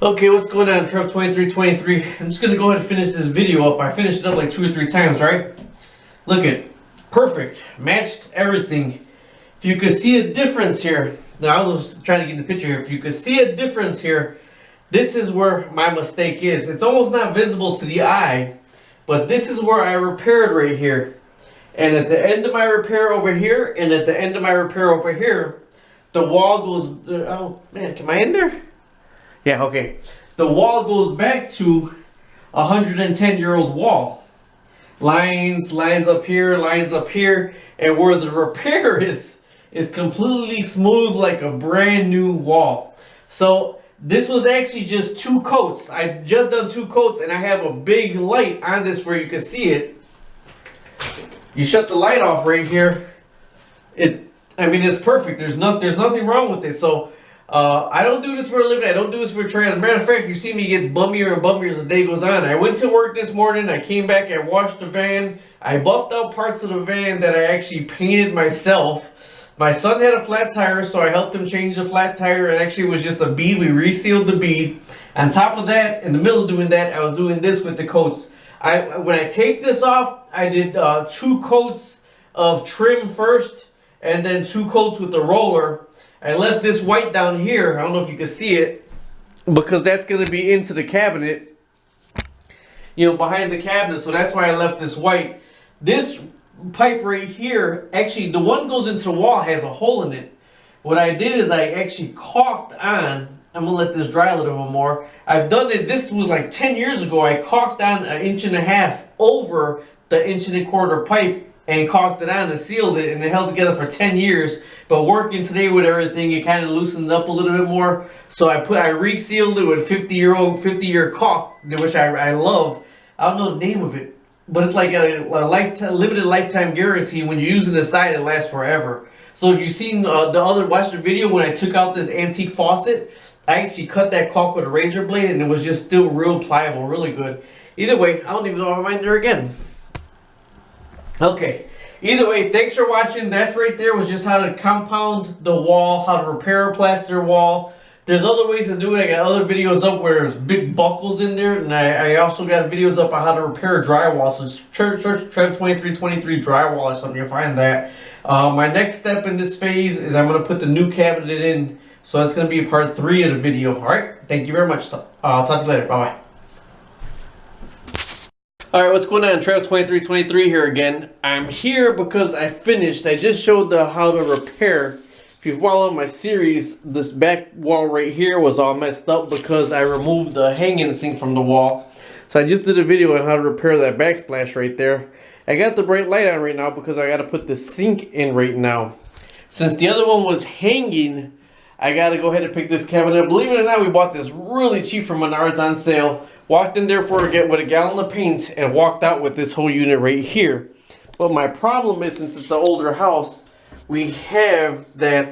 Okay, what's going on, Trev 2323? I'm just gonna go ahead and finish this video up. I finished it up like 2 or 3 times, right? Look at perfect, matched everything. If you could see a difference here, now I was trying to get the picture here. If you could see a difference here, this is where my mistake is. It's almost not visible to the eye, but this is where I repaired right here. And at the end of my repair over here, and at the end of my repair over here, the wall goes. Oh man, am I in there? Yeah, okay. The wall goes back to a 110-year-old wall. Lines up here, and where the repair is completely smooth like a brand new wall. So this was actually just 2 coats. I just done 2 coats, and I have a big light on this where you can see it. You shut the light off right here. I mean, it's perfect. There's nothing wrong with it. So. I don't do this for a living. I don't do this for trade. As a matter of fact, you see me get bummier and bummier as the day goes on. I went to work this morning. I came back. I washed the van. I buffed out parts of the van that I actually painted myself. My son had a flat tire, so I helped him change the flat tire. It actually was just a bead. We resealed the bead. On top of that, in the middle of doing that, I was doing this with the coats. When I take this off, I did 2 coats of trim first, and then 2 coats with the roller. I left this white down here. I don't know if you can see it, because that's going to be into the cabinet, behind the cabinet. So that's why I left this white. This pipe right here, actually the one goes into the wall, has a hole in it. What I did is I actually caulked on. I'm going to let this dry a little bit more. I've done it. This was like 10 years ago. I caulked on 1.5 inches over the 1.25 inch pipe, and caulked it on and sealed it, and it held together for 10 years. But working today with everything, it kind of loosened up a little bit more. So I resealed it with 50-year caulk, which I love. I don't know the name of it, but it's like a limited lifetime guarantee. When you use it inside, it lasts forever. So if you've seen watch the video when I took out this antique faucet, I actually cut that caulk with a razor blade, and it was just still real pliable, really good. Either way, I don't even know if I'm in there again. Okay, either way, thanks for watching. That right there was just how to compound the wall, how to repair a plaster wall. There's other ways to do it. I got other videos up where there's big buckles in there, and I also got videos up on how to repair drywall. So search Trev 2323 drywall or something, you'll find that. My next step in this phase is I'm going to put the new cabinet in, so that's going to be part 3 of the video. Alright, thank you very much. I'll talk to you later. Bye-bye. Alright, what's going on? Trev 2323 here again. I'm here because I just showed how to repair. If you follow my series, this back wall right here was all messed up because I removed the hanging sink from the wall. So I just did a video on how to repair that backsplash right there. I got the bright light on right now because I got to put the sink in right now. Since the other one was hanging, I got to go ahead and pick this cabinet up. Believe it or not, we bought this really cheap from Menards on sale. Walked in there with a gallon of paint and walked out with this whole unit right here. But my problem is, since it's an older house, we have that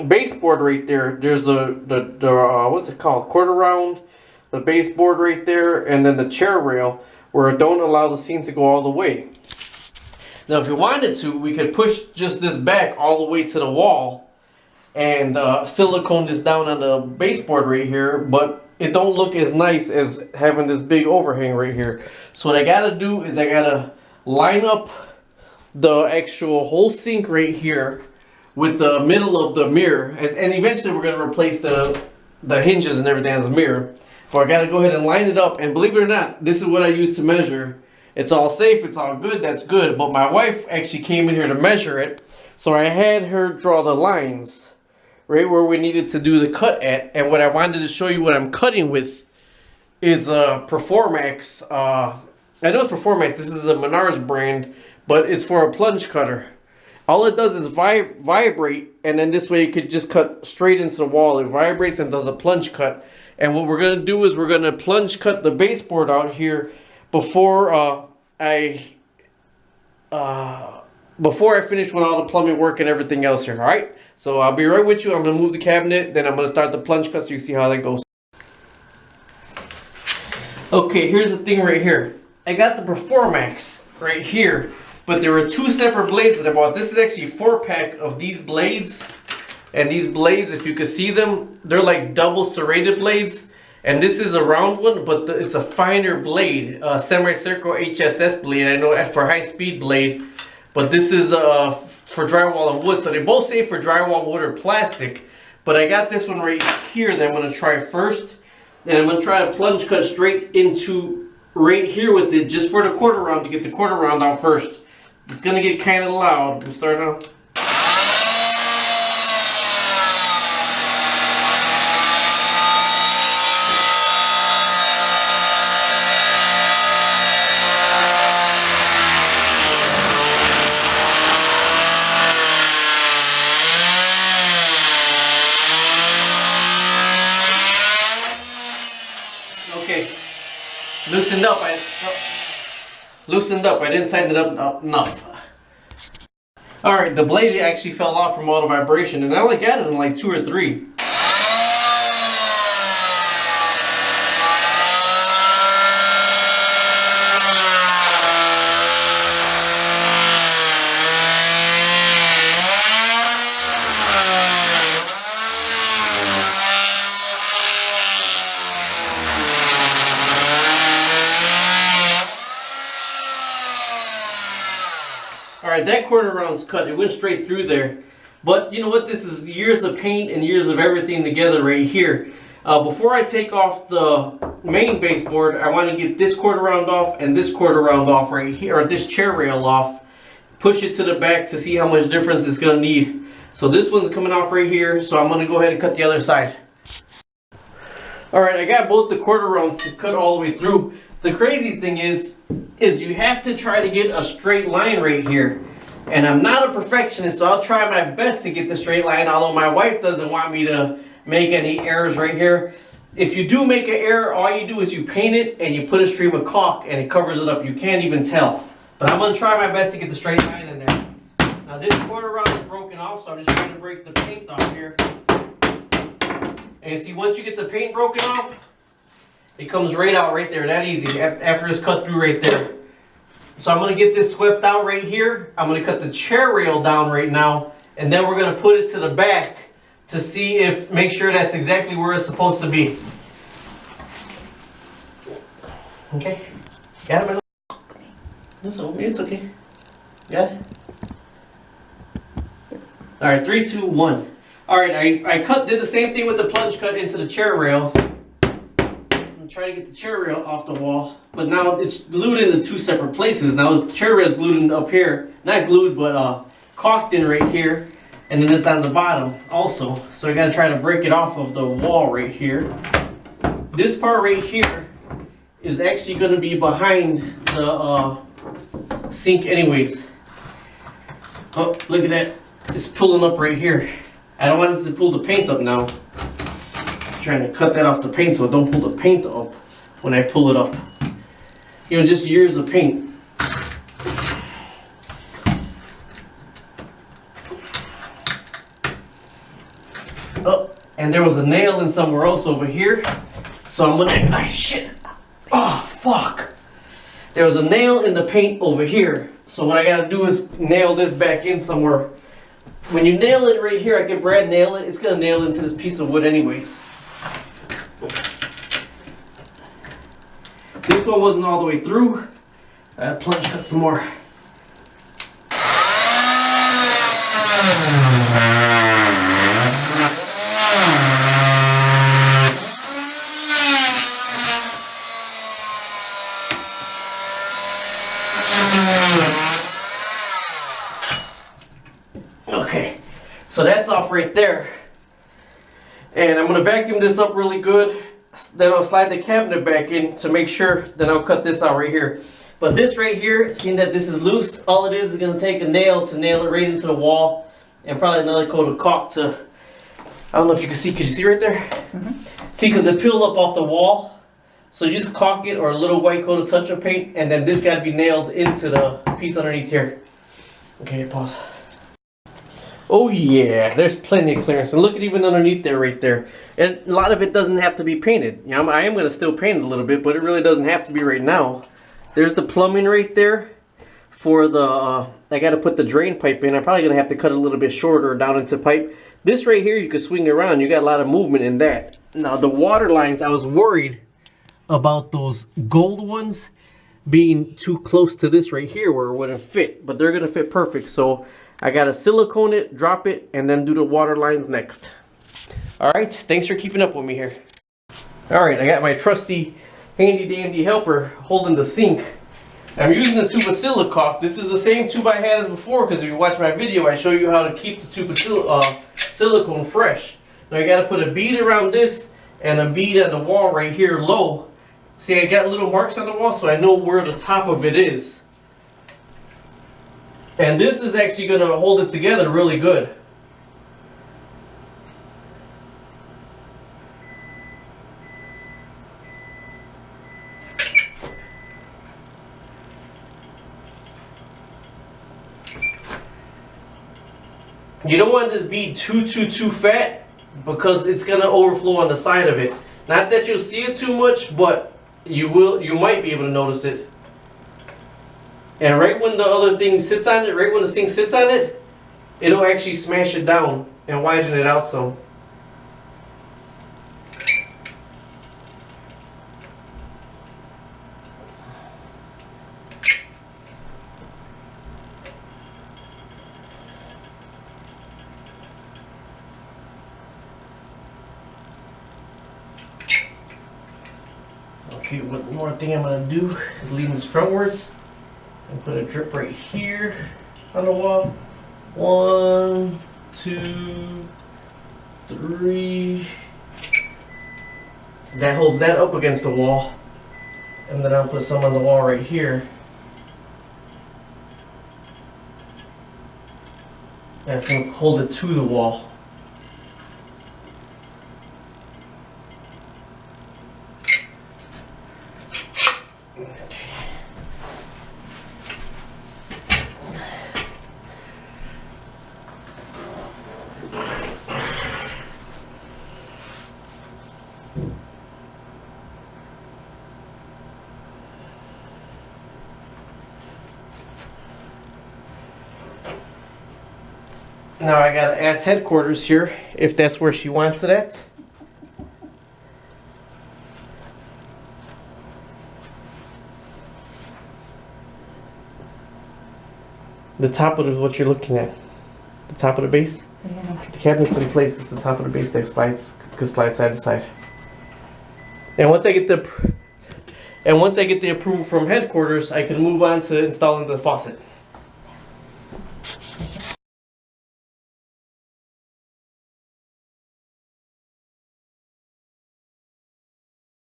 baseboard right there. There's what's it called? Quarter round, the baseboard right there, and then the chair rail where it don't allow the seam to go all the way. Now, if you wanted to, we could push just this back all the way to the wall and silicone this down on the baseboard right here, but it don't look as nice as having this big overhang right here. So what I gotta do is I gotta line up the actual whole sink right here with the middle of the mirror, and eventually we're gonna replace the hinges and everything as a mirror. But I gotta go ahead and line it up, and believe it or not, this is what I use to measure. It's all safe, it's all good, that's good. But my wife actually came in here to measure it, so I had her draw the lines right where we needed to do the cut at. And what I wanted to show you what I'm cutting with is Performax. I know it's Performax. This is a Menards brand, but it's for a plunge cutter. All it does is vibrate, and then this way you could just cut straight into the wall. It vibrates and does a plunge cut. And what we're going to do is we're going to plunge cut the baseboard out here before I finish with all the plumbing work and everything else here. Alright, so I'll be right with you. I'm going to move the cabinet, then I'm going to start the plunge cut so you see how that goes. Okay, here's the thing right here. I got the Performax right here, but there were 2 separate blades that I bought. This is actually a 4-pack of these blades. And these blades, if you could see them, they're like double serrated blades. And this is a round one, but it's a finer blade, semicircle HSS blade. I know for high speed blade, but this is for drywall and wood. So they both say for drywall, wood, or plastic. But I got this one right here that I'm going to try first. And I'm going to try to plunge cut straight into right here with it, just for the quarter round, to get the quarter round out first. It's going to get kind of loud. We'll start out. Okay, loosened up. I didn't tighten it up enough. All right, the blade actually fell off from all the vibration, and I only got it in like 2 or 3. Alright, that quarter round's cut. It went straight through there. But you know what? This is years of paint and years of everything together right here. Before I take off the main baseboard, I want to get this quarter round off and this quarter round off right here, or this chair rail off. Push it to the back to see how much difference it's going to need. So this one's coming off right here, so I'm going to go ahead and cut the other side. Alright, I got both the quarter rounds to cut all the way through. The crazy thing is you have to try to get a straight line right here. And I'm not a perfectionist, so I'll try my best to get the straight line, although my wife doesn't want me to make any errors right here. If you do make an error, all you do is you paint it and you put a stream of caulk and it covers it up. You can't even tell. But I'm going to try my best to get the straight line in there. Now this quarter round is broken off, so I'm just trying to break the paint off here. And you see, once you get the paint broken off, it comes right out right there, that easy, after it's cut through right there. So I'm going to get this swept out right here. I'm going to cut the chair rail down right now, and then we're going to put it to the back to see if, make sure that's exactly where it's supposed to be. Okay, got it? It's okay. Got it? Alright, 3, 2, 1. Alright, I did the same thing with the plunge cut into the chair rail. Try to get the chair rail off the wall, but now it's glued into 2 separate places. Now the chair rail is glued in up here, not glued, but caulked in right here, and then it's on the bottom also. So I got to try to break it off of the wall right here. This part right here is actually going to be behind the sink anyways. Oh, look at that, it's pulling up right here. I don't want it to pull the paint up now. Trying to cut that off the paint so don't pull the paint up when I pull it up. You know, just years of paint. Oh, and there was a nail in somewhere else over here. So I'm gonna, ah, shit. Oh, fuck. There was a nail in the paint over here. So what I gotta do is nail this back in somewhere. When you nail it right here, I can Brad nail it. It's gonna nail into this piece of wood anyways. This one wasn't all the way through. Plunge cut some more. Okay, so that's off right there. And I'm going to vacuum this up really good. Then I'll slide the cabinet back in to make sure. Then I'll cut this out right here. But this right here, seeing that this is loose, all it is going to take a nail to nail it right into the wall. And probably another coat of caulk to, I don't know if you can see, can you see right there? Mm-hmm. See, because it peeled up off the wall. So you just caulk it or a little white coat of touch-up paint. And then this got to be nailed into the piece underneath here. Okay, pause. Oh yeah, there's plenty of clearance, and look at even underneath there right there. And a lot of it doesn't have to be painted. You know, I am going to still paint it a little bit, but it really doesn't have to be right now. There's the plumbing right there for the, I got to put the drain pipe in. I'm probably going to have to cut it a little bit shorter down into pipe. This right here, you can swing around. You got a lot of movement in that. Now the water lines, I was worried about those gold ones being too close to this right here where it wouldn't fit, but they're gonna fit perfect. So I gotta silicone it, drop it, and then do the water lines next. All right, thanks for keeping up with me here. All right, I got my trusty handy dandy helper holding the sink. I'm using the tube of silicock. This is the same tube I had as before, because if you watch my video, I show you how to keep the tube of silicone fresh. Now you gotta put a bead around this and a bead on the wall right here low. See, I got little marks on the wall, so I know where the top of it is. And this is actually going to hold it together really good. You don't want this bead too fat, because it's going to overflow on the side of it. Not that you'll see it too much, but you might be able to notice it. And right when the other thing sits on it, right when the sink sits on it, it'll actually smash it down and widen it out some. Okay, one more thing I'm going to do is lean this frontwards and put a drip right here on the wall. 1, 2, 3. That holds that up against the wall. And then I'll put some on the wall right here. That's going to hold it to the wall. Now I gotta ask headquarters here if that's where she wants it at. The top of what you're looking at. The top of the base? Yeah. The cabinet's in place. It's the top of the base that could slide side to side. And once I get the approval from headquarters, I can move on to installing the faucet.